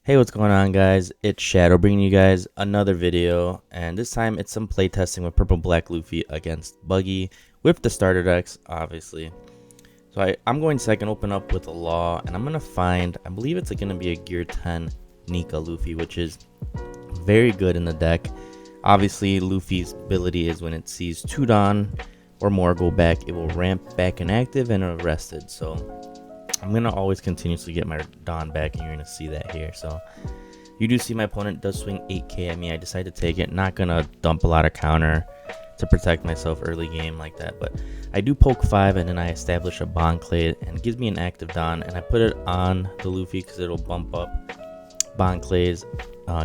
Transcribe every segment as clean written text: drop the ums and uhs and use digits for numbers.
Hey, what's going on, guys? It's Shadow bringing you guys another video, and this time it's some playtesting with Purple Black Luffy against Buggy with the starter decks, obviously. So I'm going second, open up with a Law, and I'm going to find, I believe it's going to be a Gear 10 Nika Luffy, which is very good in the deck. Obviously, Luffy's ability is when it sees 2 Dawn or more go back, it will ramp back inactive and arrested. So I'm going to always continuously get my Dawn back, and you're going to see that here. So you do see my opponent does swing 8k at me. I decided to take it. Not going to dump a lot of counter to protect myself early game like that. But I do poke 5, and then I establish a Bond Clay, and it gives me an active Dawn. And I put it on the Luffy because it'll bump up Bond Clay's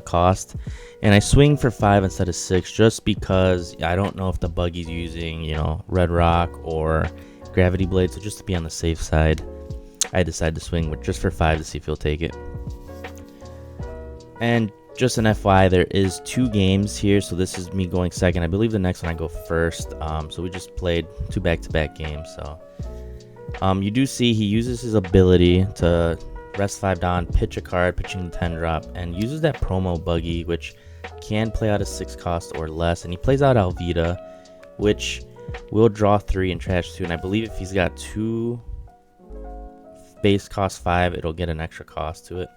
cost. And I swing for 5 instead of 6 just because I don't know if the Buggy's using, Red Rock or Gravity Blade. So just to be on the safe side, I decided to swing with just for 5 to see if he'll take it. And just an FYI, there is 2 games here, so this is me going second. I believe the next one I go first. So we just played 2 back-to-back games. So you do see he uses his ability to rest 5 down, pitch a card, pitching the 10 drop, and uses that promo Buggy, which can play out a 6 cost or less. And he plays out Alvita, which will draw 3 and trash 2. And I believe if he's got 2 base cost 5, it'll get an extra cost to it.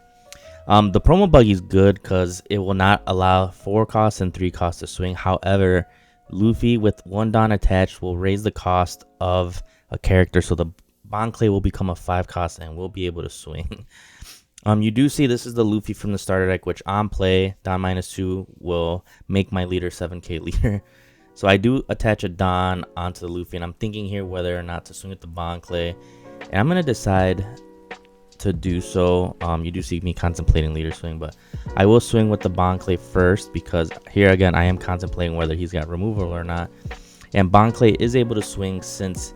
The promo Buggy is good because it will not allow 4 costs and 3 costs to swing. However, Luffy with 1 Dawn attached will raise the cost of a character, so the Bond Clay will become a 5 cost and will be able to swing. You do see this is the Luffy from the starter deck, which on play, Dawn -2 will make my leader 7k leader. So I do attach a Dawn onto the Luffy, and I'm thinking here whether or not to swing with the Bond Clay. And I'm going to decide to do so. You do see me contemplating leader swing, but I will swing with the Bond Clay first because here again I am contemplating whether he's got removal or not. And Bond Clay is able to swing since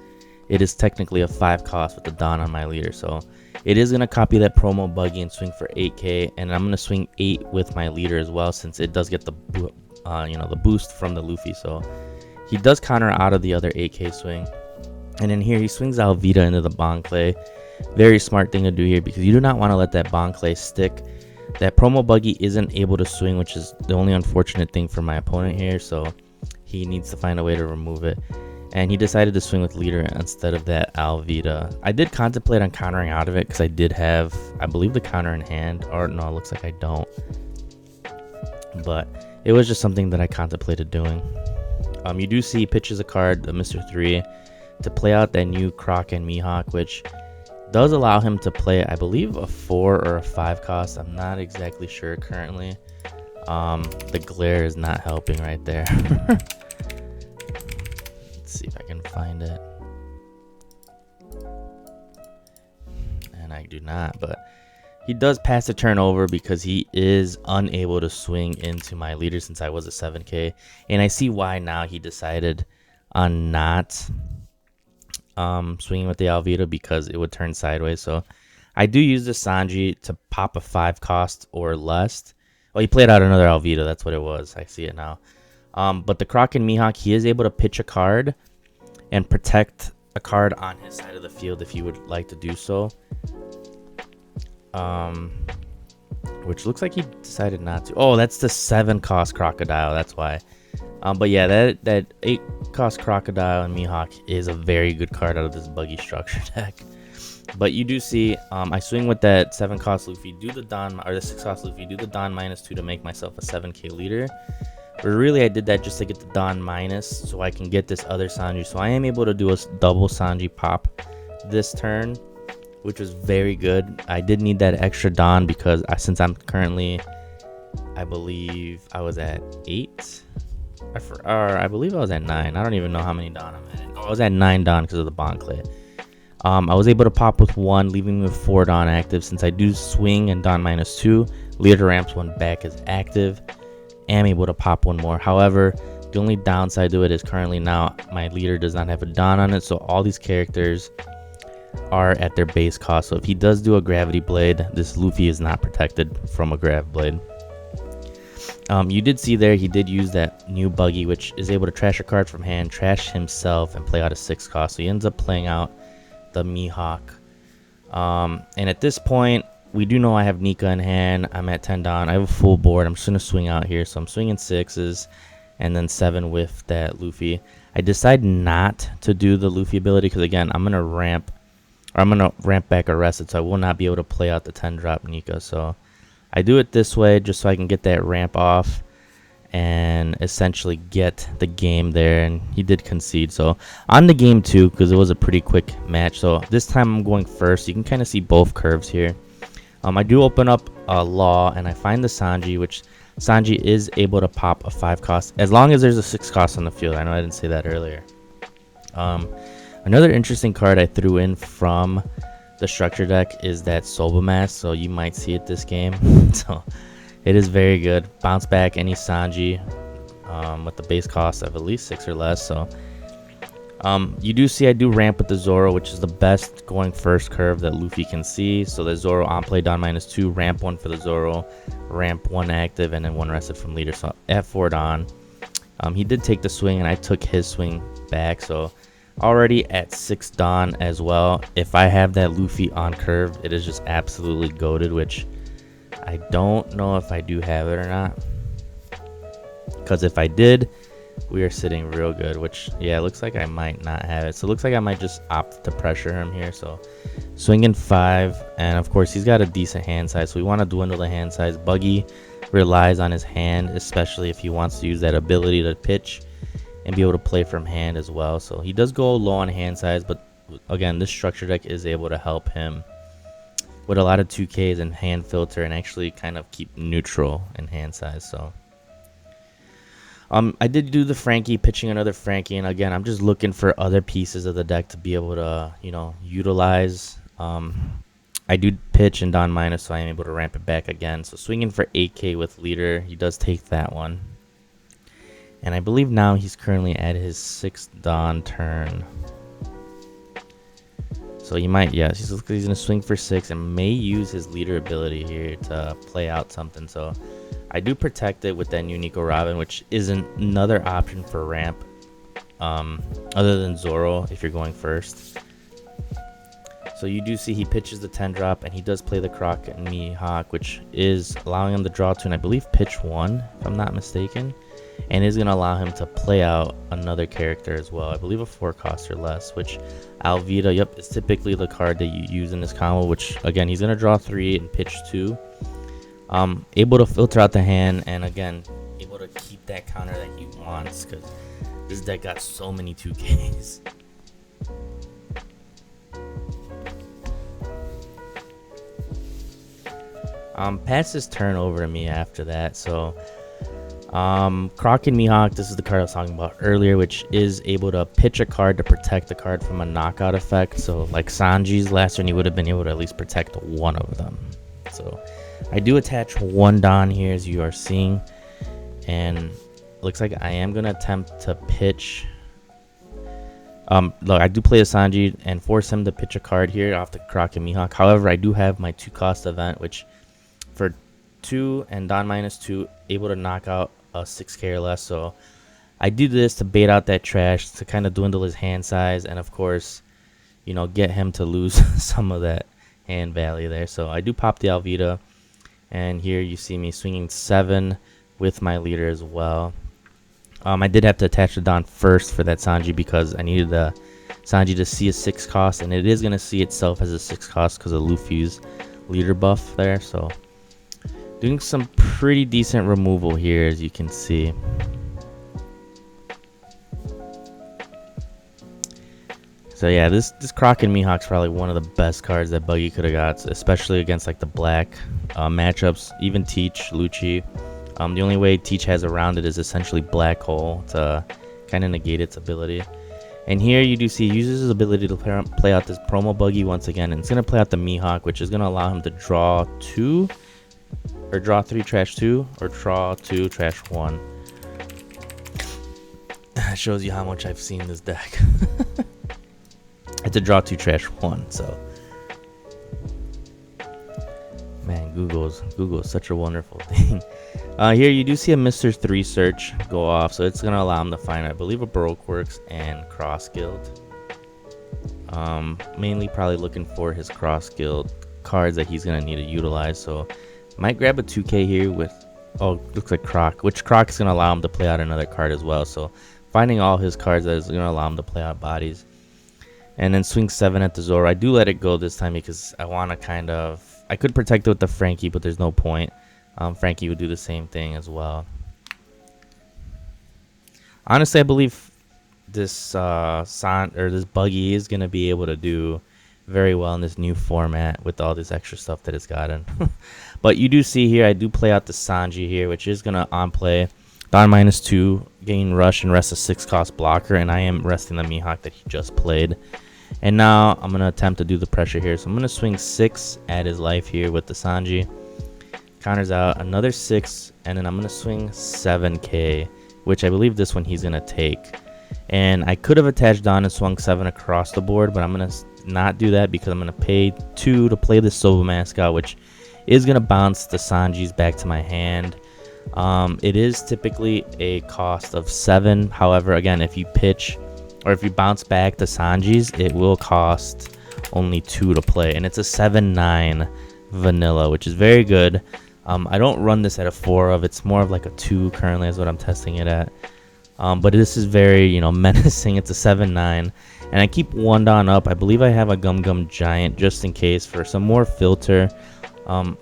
it is technically a 5 cost with the Dawn on my leader. So it is going to copy that promo Buggy and swing for 8k, and I'm going to swing 8 with my leader as well since it does get the the boost from the Luffy. So he does counter out of the other 8k swing. And then here he swings Alvita into the Bond Clay. Very smart thing to do here because you do not want to let that Bond Clay stick. That promo Buggy isn't able to swing, which is the only unfortunate thing for my opponent here. So he needs to find a way to remove it. And he decided to swing with leader instead of that Alvita. I did contemplate on countering out of it because I did have, I believe, the counter in hand. Or no, it looks like I don't. But it was just something that I contemplated doing. You do see he pitches a card, the Mr. 3, to play out that new Croc and Mihawk, which does allow him to play, I believe, a 4 or a 5 cost. I'm not exactly sure currently. The glare is not helping right there. Let's see if I can find it. And I do not, but he does pass the turn over because he is unable to swing into my leader since I was a 7k. And I see why now he decided on not swinging with the Alvita because it would turn sideways. So I do use the Sanji to pop a 5 cost or less. Well, he played out another Alvita. That's what it was. I see it now. But the Croc and Mihawk, he is able to pitch a card and protect a card on his side of the field if he would like to do so. Which looks like he decided not to. Oh, that's the 7 cost Crocodile. That's why. But yeah, that 8 cost Crocodile and Mihawk is a very good card out of this Buggy structure deck. But you do see I swing with that 7 cost Luffy, do the Dawn, or the 6 cost Luffy, do the Dawn -2 to make myself a 7k leader. But really I did that just to get the Dawn minus so I can get this other Sanji. So I am able to do a double Sanji pop this turn, which was very good. I did need that extra Dawn because since I'm currently, I believe I was at 8. Or I believe I was at 9. I don't even know how many Dawn I'm at. Oh, I was at 9 Dawn because of the Bond Clay. I was able to pop with 1, leaving me with 4 Dawn active. Since I do swing and Dawn -2, leader ramps 1 back is active. Am able to pop 1 more. However, the only downside to it is currently now my leader does not have a Dawn on it. So all these characters are at their base cost. So if he does do a Gravity Blade, this Luffy is not protected from a Grav Blade. You did see there he did use that new Buggy, which is able to trash a card from hand, trash himself, and play out a 6 cost. So he ends up playing out the Mihawk. And at this point, we do know I have Nika in hand. I'm at 10 down. I have a full board. I'm just going to swing out here. So I'm swinging 6s and then 7 with that Luffy. I decide not to do the Luffy ability because, again, I'm going to ramp back Arrested, so I will not be able to play out the 10 drop Nika. So I do it this way just so I can get that ramp off and essentially get the game there. And he did concede, so on the game 2, because it was a pretty quick match. So this time I'm going first. You can kind of see both curves here. I do open up a Law and I find the Sanji, which Sanji is able to pop a 5 cost as long as there's a 6 cost on the field. I know I didn't say that earlier. Another interesting card I threw in from the structure deck is that Soba Mask, so you might see it this game. So it is very good. Bounce back any Sanji with the base cost of at least 6 or less. So you do see I do ramp with the Zoro, which is the best going first curve that Luffy can see. So the Zoro on play Dawn -2, ramp 1 for the Zoro, ramp 1 active, and then 1 rested from leader. So at 4 Dawn, he did take the swing and I took his swing back. So already at 6 Dawn as well. If I have that Luffy on curve, it is just absolutely goated, which I don't know if I do have it or not. Because if I did, we are sitting real good, which, yeah, it looks like I might not have it. So it looks like I might just opt to pressure him here. So swinging 5, and of course he's got a decent hand size, so we want to dwindle the hand size. Buggy relies on his hand, especially if he wants to use that ability to pitch and be able to play from hand as well. So he does go low on hand size, but again, this structure deck is able to help him with a lot of 2Ks and hand filter and actually kind of keep neutral in hand size. So I did do the Frankie, pitching another Frankie, and again, I'm just looking for other pieces of the deck to be able to, you know, utilize. I do pitch and Dawn -, so I am able to ramp it back again. So swinging for 8K with leader, he does take that one. And I believe now he's currently at his 6th Dawn turn. So he might, yes, he's going to swing for 6 and may use his leader ability here to play out something. So I do protect it with that new Nico Robin, which is another option for ramp other than Zoro if you're going first. So you do see he pitches the 10 drop and he does play the Croc and Mihawk, which is allowing him to draw 2 and I believe pitch 1 if I'm not mistaken. And is going to allow him to play out another character as well. I believe a 4 cost or less, which Alvida, yep, is typically the card that you use in this combo, which again, he's going to draw 3 and pitch 2. Able to filter out the hand and again, able to keep that counter that he wants because this deck got so many 2Ks. Pass his turn over to me after that. So Croc and Mihawk, this is the card I was talking about earlier, which is able to pitch a card to protect the card from a knockout effect. So like Sanji's last turn, you would have been able to at least protect one of them. So I do attach 1 Dawn here, as you are seeing, and looks like I am going to attempt to pitch. Look, I do play a Sanji and force him to pitch a card here off the Croc and Mihawk. However, I do have my 2 cost event, which for 2 and Dawn -2, able to knock out a 6K or less. So I do this to bait out that trash, to kind of dwindle his hand size, and of course, you know, get him to lose some of that hand value there. So I do pop the Alvida, and here you see me swinging 7 with my leader as well. I did have to attach the Dawn first for that Sanji because I needed the Sanji to see a 6 cost, and it is going to see itself as a 6 cost because of Luffy's leader buff there. So doing some pretty decent removal here, as you can see. So yeah, this Croc and Mihawk's probably one of the best cards that Buggy could have got, especially against like the black matchups, even Teach, Lucci. The only way Teach has around it is essentially Black Hole to kind of negate its ability. And here you do see he uses his ability to play out this promo Buggy once again, and it's going to play out the Mihawk, which is going to allow him to draw 2, or draw 3, trash 2, or draw 2, trash 1. That shows you how much I've seen this deck. I had to draw 2, trash 1, so man, Google is such a wonderful thing. Here you do see a Mr. 3 search go off, so it's gonna allow him to find, I believe, a Baroque Works and Cross Guild. Mainly probably looking for his Cross Guild cards that he's going to need to utilize. So might grab a 2K here with, oh, looks like Croc, which Croc is going to allow him to play out another card as well. So finding all his cards that is going to allow him to play out bodies. And then swing 7 at the Zoro. I do let it go this time because I want to kind of, I could protect it with the Frankie, but there's no point. Frankie would do the same thing as well. Honestly, I believe this this Buggy is gonna be able to do very well in this new format with all this extra stuff that it's gotten. But you do see here, I do play out the Sanji here, which is gonna on play Don -2, gain rush and rest a 6-cost blocker, and I am resting the Mihawk that he just played. And now I'm gonna attempt to do the pressure here, so I'm gonna swing 6 at his life here with the Sanji. Counters out another 6, and then I'm gonna swing 7K, which I believe this one he's gonna take. And I could have attached Don and swung 7 across the board, but I'm gonna not do that because I'm gonna pay 2 to play the Soba Mascot, which is gonna bounce the Sanjis back to my hand. It is typically a cost of 7. However, again, if you pitch or if you bounce back the Sanjis, it will cost only 2 to play, and it's a 7/9 vanilla, which is very good. I don't run this at a 4 of, it's more of like a 2 currently is what I'm testing it at. But this is very, you know, menacing. It's a 7/9, and I keep 1 Don up. I believe I have a Gum Gum Giant just in case for some more filter.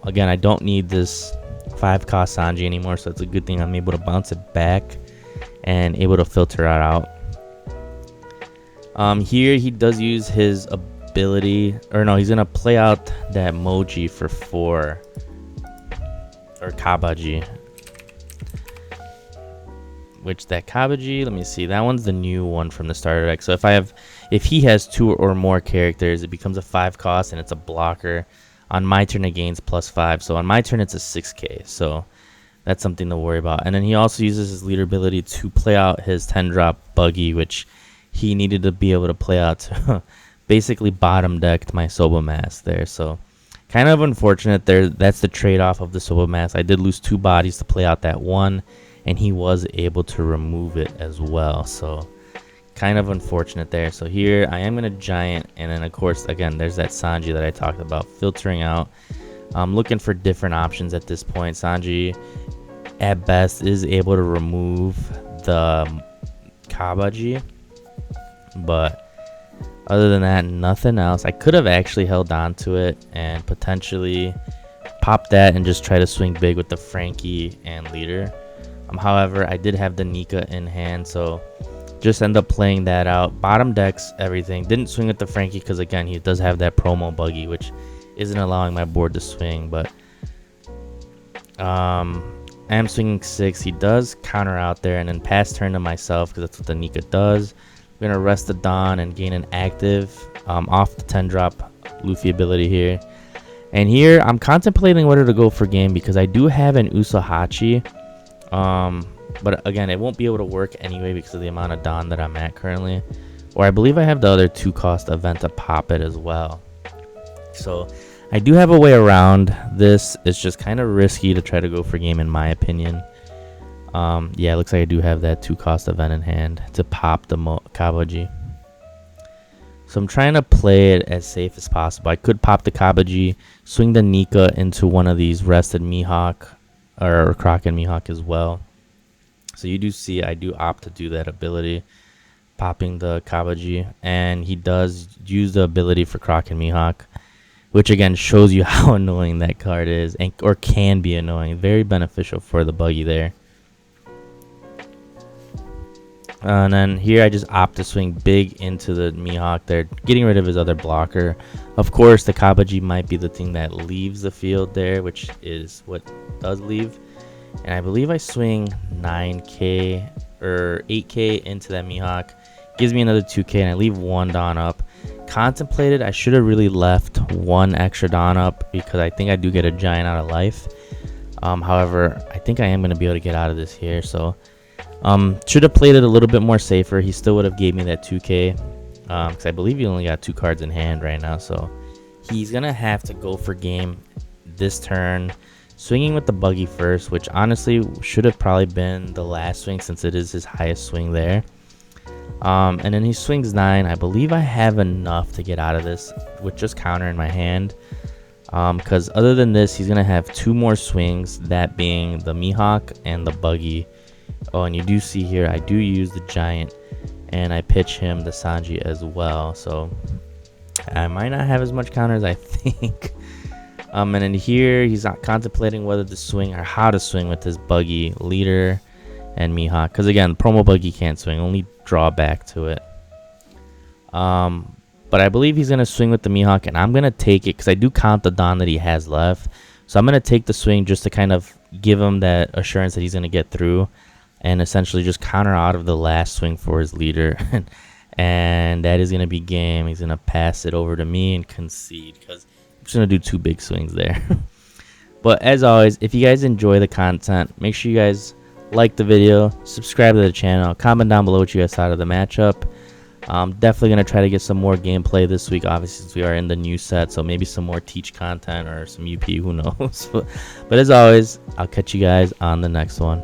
Again, I don't need this 5-cost Sanji anymore, so it's a good thing I'm able to bounce it back and able to filter it out. Here he does use his ability, or no, he's gonna play out that Moji for 4, or Kabaji. Which that Kabaji, let me see, that one's the new one from the starter deck. So if he has 2 or more characters, it becomes a 5-cost and it's a blocker. On my turn it gains +5, so on my turn it's a 6K, so that's something to worry about. And then he also uses his leader ability to play out his 10-drop Buggy, which he needed to be able to play out to basically bottom decked my Soba Mask there. So kind of unfortunate there. That's the trade-off of the Soba Mask. I did lose 2 bodies to play out that one, and he was able to remove it as well. So kind of unfortunate there. So here I am going to Giant, and then of course again there's that Sanji that I talked about filtering out. I'm looking for different options at this point. Sanji at best is able to remove the Kabaji, but other than that, nothing else. I could have actually held on to it and potentially popped that and just try to swing big with the Frankie and leader. However, I did have the Nika in hand, so just end up playing that out. Bottom decks everything. Didn't swing with the Frankie because again he does have that promo Buggy, which isn't allowing my board to swing. But I am swinging 6. He does counter out there, and then pass turn to myself because that's what the Nika does. I'm gonna rest the Don and gain an active off the 10-drop Luffy ability here. And here I'm contemplating whether to go for game because I do have an Usahachi. But again, it won't be able to work anyway because of the amount of Don that I'm at currently. Or I believe I have the other 2-cost event to pop it as well. So I do have a way around this. It's just kind of risky to try to go for game in my opinion. Yeah, it looks like I do have that 2-cost event in hand to pop the Kabaji. So I'm trying to play it as safe as possible. I could pop the Kabaji, swing the Nika into one of these rested Mihawk, or Croc and Mihawk as well. So you do see I do opt to do that ability, popping the Kabaji, and he does use the ability for Croc and Mihawk, which again shows you how annoying that card is, and or can be annoying. Very beneficial for the Buggy there. And then here I just opt to swing big into the Mihawk there, getting rid of his other blocker. Of course, the Kabaji might be the thing that leaves the field there, which is what does leave. And I believe I swing 9K or 8K into that Mihawk. Gives me another 2K, and I leave 1 Don up. Contemplated, I should have really left 1 extra Don up because I think I do get a Giant out of life. However, I think I am going to be able to get out of this here. So should have played it a little bit more safer. He still would have gave me that 2K because I believe he only got 2 cards in hand right now. So he's going to have to go for game this turn. Swinging with the Buggy first, which honestly should have probably been the last swing since it is his highest swing there. And then he swings 9. I believe I have enough to get out of this with just counter in my hand. Because other than this, he's gonna have 2 more swings, that being the Mihawk and the Buggy. Oh, and you do see here I do use the Giant, and I pitch him the Sanji as well, so I might not have as much counter as I think. And in here he's not contemplating whether to swing or how to swing with his Buggy, Leader, and Mihawk, because again, promo Buggy can't swing, only draw back to it. But I believe he's gonna swing with the Mihawk, and I'm gonna take it because I do count the Dawn that he has left, so I'm gonna take the swing just to kind of give him that assurance that he's gonna get through, and essentially just counter out of the last swing for his Leader. And that is gonna be game. He's gonna pass it over to me and concede because I'm just gonna do 2 big swings there. But as always, if you guys enjoy the content, make sure you guys like the video, subscribe to the channel, comment down below what you guys thought of the matchup. I'm definitely going to try to get some more gameplay this week, obviously, since we are in the new set, so maybe some more Teach content or some UP, who knows. But as always, I'll catch you guys on the next one.